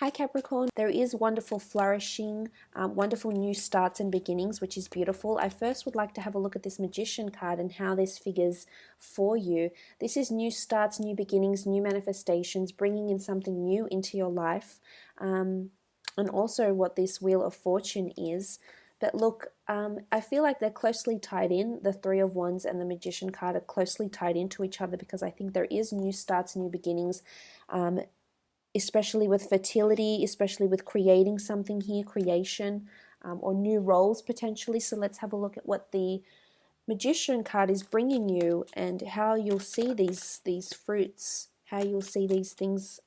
Hi Capricorn, there is wonderful flourishing, wonderful new starts and beginnings, which is beautiful. I first would like to have a look at this Magician card and how this figures for you. This is new starts, new beginnings, new manifestations, bringing in something new into your life, and also what this Wheel of Fortune is. But look, I feel like they're closely tied in. The Three of Wands and the Magician card are closely tied into each other because I think there is new starts, new beginnings, especially with fertility, especially with creating something here, creation, or new roles potentially. So let's have a look at what the Magician card is bringing you and how you'll see these fruits, how you'll see these things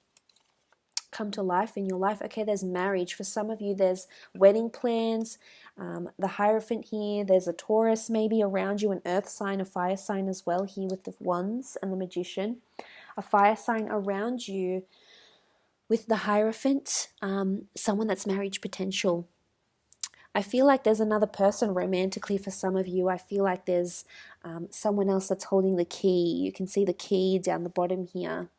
come to life in your life. Okay, there's marriage. For some of you, there's wedding plans. The Hierophant here, there's a Taurus maybe around you, an earth sign, a fire sign as well here with the Wands and the Magician. A fire sign around you with the Hierophant, someone that's marriage potential. I feel like there's another person romantically for some of you. I feel like there's someone else that's holding the key. You can see the key down the bottom here.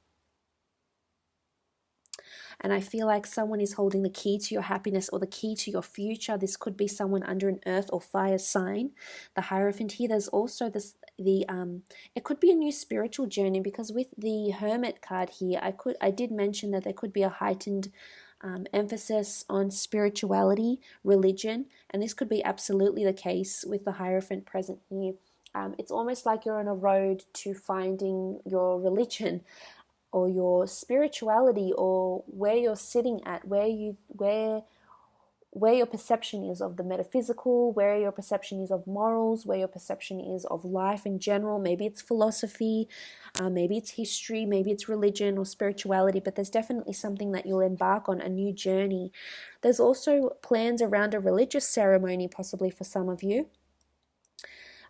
And I feel like someone is holding the key to your happiness or the key to your future. This could be someone under an earth or fire sign. The Hierophant here, there's also this, it could be a new spiritual journey, because with the Hermit card here, I did mention that there could be a heightened emphasis on spirituality, religion, and this could be absolutely the case with the Hierophant present here. It's almost like you're on a road to finding your religion or your spirituality, or where you're sitting at, where your perception is of the metaphysical, where your perception is of morals, where your perception is of life in general. Maybe it's philosophy, maybe it's history, maybe it's religion or spirituality, but there's definitely something that you'll embark on, a new journey. There's also plans around a religious ceremony possibly for some of you.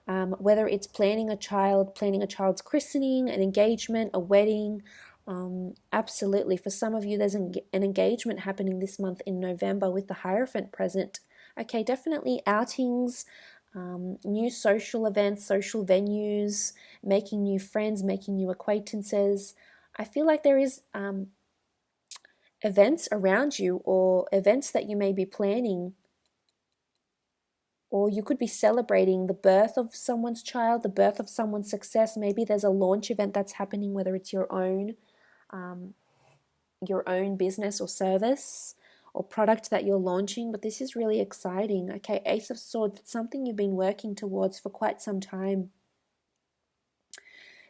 Whether it's planning a child's christening, an engagement, a wedding. Absolutely. For some of you, there's an engagement happening this month in November with the Hierophant present. Okay, definitely outings, new social events, social venues, making new friends, making new acquaintances. I feel like there is events around you, or events that you may be planning, or you could be celebrating the birth of someone's child, the birth of someone's success. Maybe there's a launch event that's happening, whether it's your own business or service or product that you're launching, but this is really exciting. Okay, Ace of Swords, it's something you've been working towards for quite some time.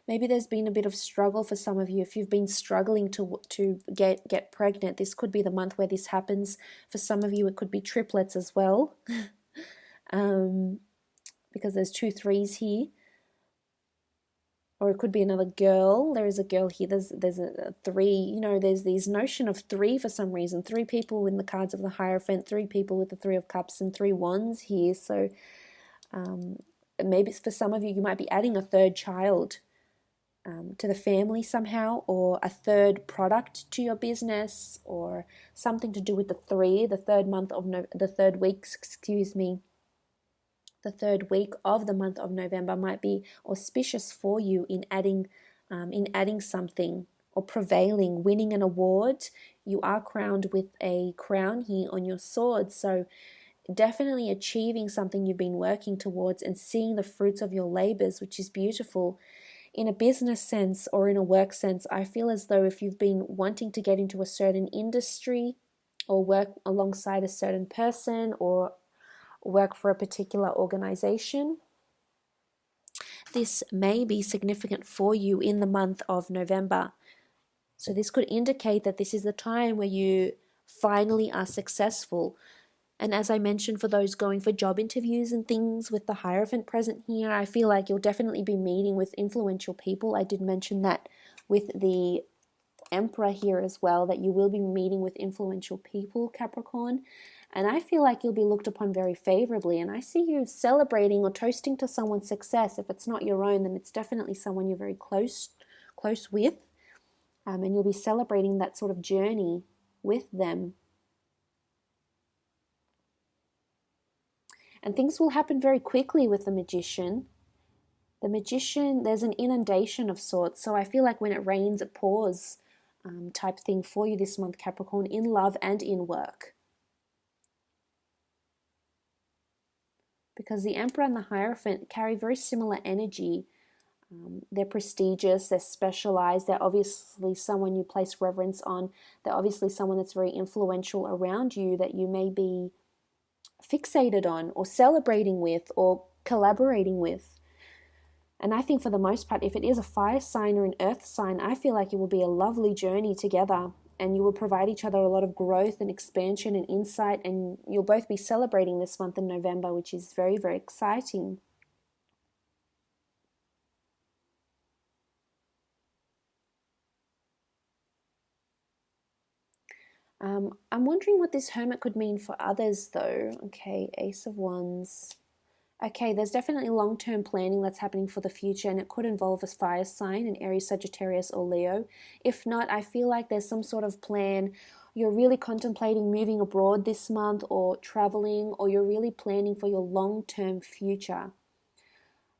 Maybe there's been a bit of struggle for some of you. If you've been struggling to get pregnant, this could be the month where this happens. For some of you, it could be triplets as well, because there's 2 3s here. Or it could be another girl. There is a girl here. There's a 3. You know, there's this notion of 3 for some reason. 3 people in the cards of the Hierophant, 3 people with the 3 of Cups and 3 Wands here. So maybe for some of you, you might be adding a 3rd child to the family somehow, or a 3rd product to your business, or something to do with the 3, the 3rd month of the 3rd week, the 3rd week of the month of November might be auspicious for you in adding something, or prevailing, winning an award. You are crowned with a crown here on your sword, so definitely achieving something you've been working towards and seeing the fruits of your labors, which is beautiful. In a business sense or in a work sense, I feel as though if you've been wanting to get into a certain industry or work alongside a certain person or work for a particular organization, this may be significant for you in the month of November. So this could indicate that this is the time where you finally are successful. And as I mentioned, for those going for job interviews and things with the Hierophant present here, I feel like you'll definitely be meeting with influential people. I did mention that with the Emperor here as well, that you will be meeting with influential people, Capricorn. And I feel like you'll be looked upon very favorably. And I see you celebrating or toasting to someone's success. If it's not your own, then it's definitely someone you're very close with. And you'll be celebrating that sort of journey with them. And things will happen very quickly with the Magician. The Magician, there's an inundation of sorts. So I feel like when it rains, it pours. type thing for you this month, Capricorn, in love and in work. Because the Emperor and the Hierophant carry very similar energy. They're prestigious, they're specialized, they're obviously someone you place reverence on, they're obviously someone that's very influential around you that you may be fixated on or celebrating with or collaborating with. And I think for the most part, if it is a fire sign or an earth sign, I feel like it will be a lovely journey together, and you will provide each other a lot of growth and expansion and insight, and you'll both be celebrating this month in November, which is very, very exciting. I'm wondering what this Hermit could mean for others though. Okay, Ace of Wands. Okay, there's definitely long-term planning that's happening for the future, and it could involve a fire sign, an Aries, Sagittarius, or Leo. If not, I feel like there's some sort of plan. You're really contemplating moving abroad this month or traveling, or you're really planning for your long-term future.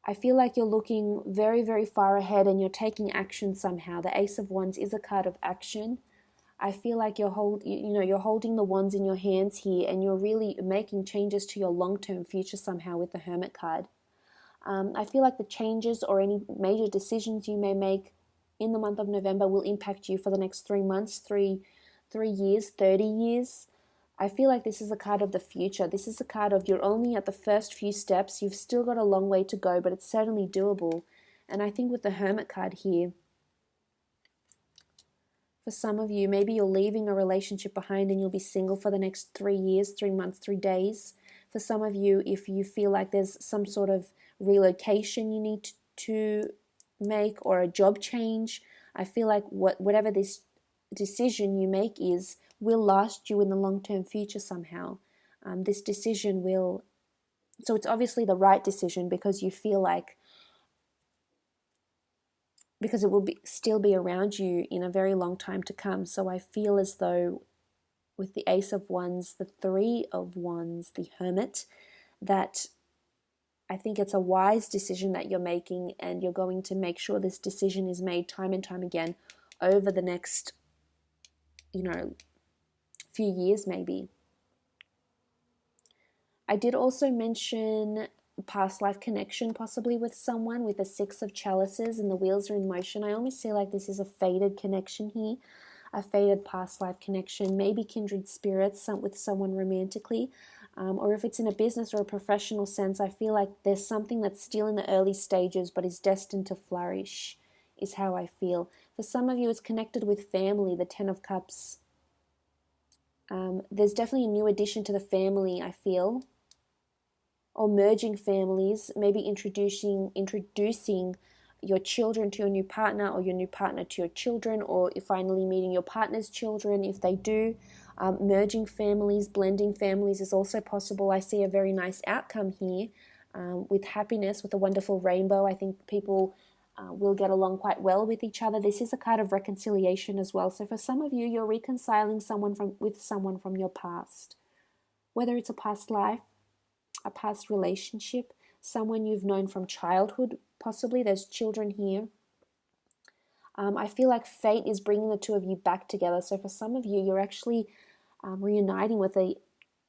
I feel like you're looking very, very far ahead and you're taking action somehow. The Ace of Wands is a card of action. I feel like you're holding the wands in your hands here, and you're really making changes to your long-term future somehow with the Hermit card. I feel like the changes or any major decisions you may make in the month of November will impact you for the next 3 months, 3 years, 30 years. I feel like this is a card of the future. This is a card of you're only at the first few steps. You've still got a long way to go, but it's certainly doable. And I think with the Hermit card here, for some of you, maybe you're leaving a relationship behind and you'll be single for the next 3 years, 3 months, 3 days. For some of you, if you feel like there's some sort of relocation you need to make or a job change, I feel like whatever this decision you make is will last you in the long-term future somehow. This decision will, so it's obviously the right decision because you feel like, because it will still be around you in a very long time to come. So I feel as though with the Ace of Wands, the Three of Wands, the Hermit, that I think it's a wise decision that you're making, and you're going to make sure this decision is made time and time again over the next, few years maybe. I did also mention past life connection possibly with someone with the Six of Chalices and the wheels are in motion. I almost feel like this is a faded connection here, a faded past life connection, maybe kindred spirits with someone romantically, or if it's in a business or a professional sense, I feel like there's something that's still in the early stages but is destined to flourish, is how I feel. For some of you, it's connected with family, the Ten of Cups. There's definitely a new addition to the family, I feel, or merging families, maybe introducing your children to your new partner, or your new partner to your children, or finally meeting your partner's children if they do. Merging families, blending families is also possible. I see a very nice outcome here with happiness, with a wonderful rainbow. I think people will get along quite well with each other. This is a card of reconciliation as well. So for some of you, you're reconciling with someone from your past, whether it's a past life, a past relationship, someone you've known from childhood, possibly. There's children here. I feel like fate is bringing the two of you back together. So for some of you, you're actually reuniting with a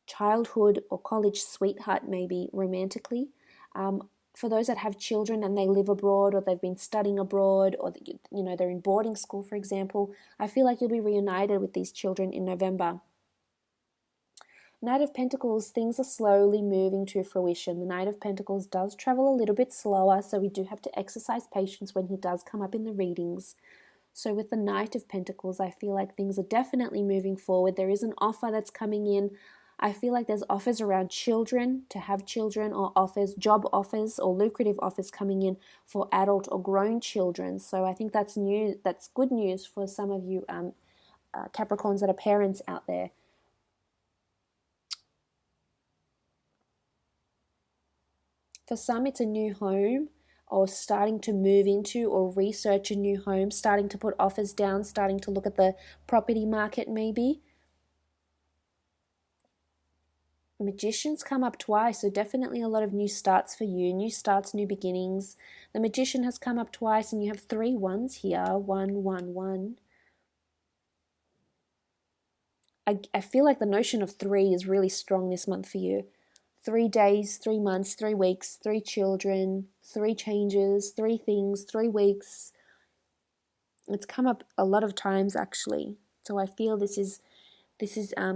childhood or college sweetheart, maybe romantically. For those that have children and they live abroad, or they've been studying abroad, or they're in boarding school, for example, I feel like you'll be reunited with these children in November. Knight of Pentacles, things are slowly moving to fruition. The Knight of Pentacles does travel a little bit slower, so we do have to exercise patience when he does come up in the readings. So with the Knight of Pentacles, I feel like things are definitely moving forward. There is an offer that's coming in. I feel like there's offers around children, to have children, or offers, job offers, or lucrative offers coming in for adult or grown children. So I think that's new. That's good news for some of you Capricorns that are parents out there. For some, it's a new home, or starting to move into or research a new home, starting to put offers down, starting to look at the property market maybe. Magician's come up twice, so definitely a lot of new starts for you. New starts, new beginnings. The Magician has come up twice, and you have 3 ones here. 1, 1, 1. I feel like the notion of 3 is really strong this month for you. 3 days, 3 months, 3 weeks, 3 children, 3 changes, 3 things, 3 weeks. It's come up a lot of times actually. So I feel this is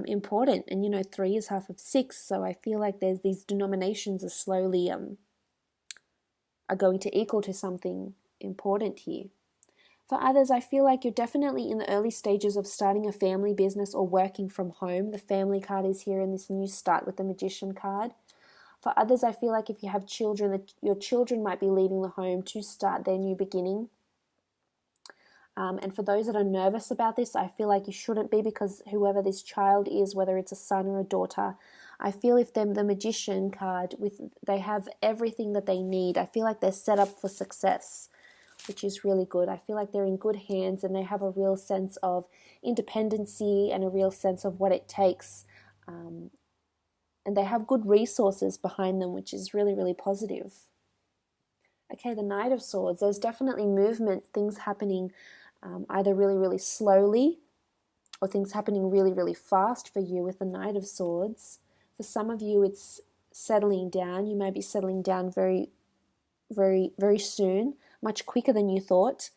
important. And 3 is half of 6, so I feel like there's these denominations are slowly are going to equal to something important here. For others, I feel like you're definitely in the early stages of starting a family business or working from home. The family card is here in this new start with the Magician card. For others, I feel like if you have children, that your children might be leaving the home to start their new beginning. And for those that are nervous about this, I feel like you shouldn't be, because whoever this child is, whether it's a son or a daughter, I feel if they're the Magician card, they have everything that they need. I feel like they're set up for success, which is really good. I feel like they're in good hands and they have a real sense of independency and a real sense of what it takes. And they have good resources behind them, which is really, really positive. Okay, the Knight of Swords. There's definitely movement, things happening either really, really slowly or things happening really, really fast for you with the Knight of Swords. For some of you, it's settling down. You may be settling down very, very, very soon, much quicker than you thought,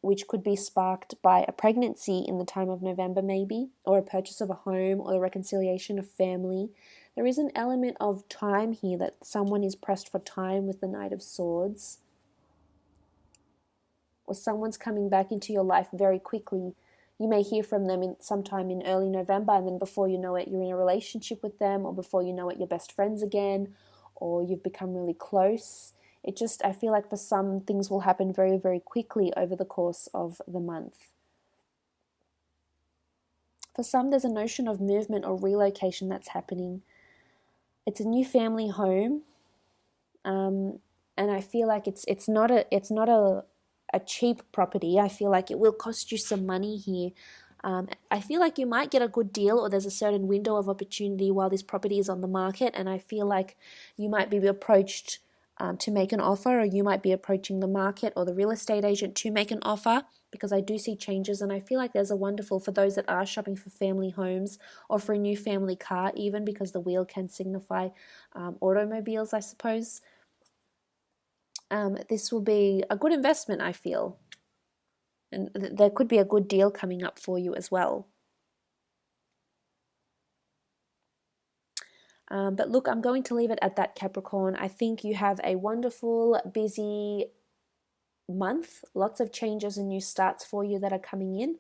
which could be sparked by a pregnancy in the time of November maybe, or a purchase of a home, or the reconciliation of family. There is an element of time here, that someone is pressed for time with the Knight of Swords, or someone's coming back into your life very quickly. You may hear from them sometime in early November, and then before you know it, you're in a relationship with them, or before you know it, you're best friends again, or you've become really close. I feel like for some, things will happen very, very quickly over the course of the month. For some, there's a notion of movement or relocation that's happening. It's a new family home, and I feel like it's not a cheap property. I feel like it will cost you some money here. I feel like you might get a good deal, or there's a certain window of opportunity while this property is on the market, and I feel like you might be approached to make an offer, or you might be approaching the market or the real estate agent to make an offer, because I do see changes. And I feel like there's a wonderful, for those that are shopping for family homes or for a new family car, even because the wheel can signify automobiles, I suppose. This will be a good investment, I feel. And there could be a good deal coming up for you as well. But look, I'm going to leave it at that, Capricorn. I think you have a wonderful, busy month. Lots of changes and new starts for you that are coming in.